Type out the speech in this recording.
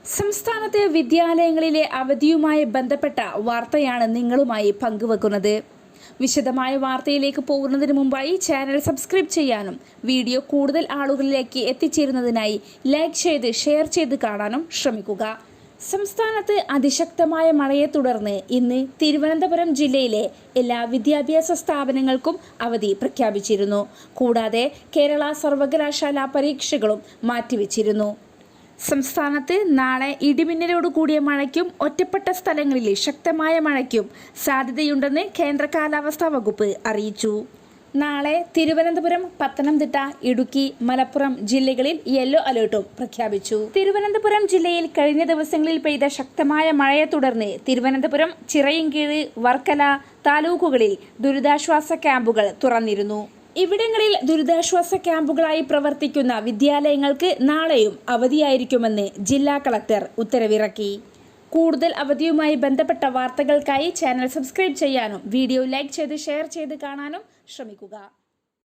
സംസ്ഥാനത്തെ വിദ്യാലയങ്ങളിലെ അവധിയുമായി ബന്ധപ്പെട്ട വാർത്തയാണ് നിങ്ങളുമായി പങ്കുവെക്കുന്നത്. വിശദമായ വാർത്തയിലേക്ക് പോകുന്നതിന് മുമ്പായി ചാനൽ സബ്സ്ക്രൈബ് ചെയ്യാനും വീഡിയോ കൂടുതൽ ആളുകളിലേക്ക് എത്തിച്ചേരുന്നതിനായി ലൈക്ക് ചെയ്ത് ഷെയർ ചെയ്ത് കാണാനും ശ്രമിക്കുക. സംസ്ഥാനത്ത് അതിശക്തമായ മഴയെ തുടർന്ന് ഇന്ന് തിരുവനന്തപുരം ജില്ലയിലെ എല്ലാ വിദ്യാഭ്യാസ സ്ഥാപനങ്ങൾക്കും അവധി പ്രഖ്യാപിച്ചിരുന്നു. കൂടാതെ കേരള സർവകലാശാല പരീക്ഷകളും മാറ്റിവെച്ചിരുന്നു. സംസ്ഥാനത്ത് നാളെ ഇടിമിന്നലോട് കൂടിയ മഴയ്ക്കും ഒറ്റപ്പെട്ട സ്ഥലങ്ങളിൽ ശക്തമായ മഴയ്ക്കും സാധ്യതയുണ്ടെന്ന് കേന്ദ്ര കാലാവസ്ഥാ വകുപ്പ് അറിയിച്ചു. നാളെ തിരുവനന്തപുരം, പത്തനംതിട്ട, ഇടുക്കി, മലപ്പുറം ജില്ലകളിൽ യെല്ലോ അലേർട്ടും പ്രഖ്യാപിച്ചു. തിരുവനന്തപുരം ജില്ലയിൽ കഴിഞ്ഞ ദിവസങ്ങളിൽ പെയ്ത ശക്തമായ മഴയെ തുടർന്ന് തിരുവനന്തപുരം, ചിറയിൻകീഴ്, വർക്കല താലൂക്കുകളിൽ ദുരിതാശ്വാസ ക്യാമ്പുകൾ തുറന്നിരുന്നു. ഇവിടങ്ങളിൽ ദുരിതാശ്വാസ ക്യാമ്പുകളായി പ്രവർത്തിക്കുന്ന വിദ്യാലയങ്ങൾക്ക് നാളെയും അവധിയായിരിക്കുമെന്ന് ജില്ലാ കളക്ടർ ഉത്തരവിറക്കി. കൂടുതൽ അവധിയുമായി ബന്ധപ്പെട്ട വാർത്തകൾക്കായി ചാനൽ സബ്സ്ക്രൈബ് ചെയ്യാനും വീഡിയോ ലൈക്ക് ചെയ്ത് ഷെയർ ചെയ്ത് കാണാനും ശ്രമിക്കുക.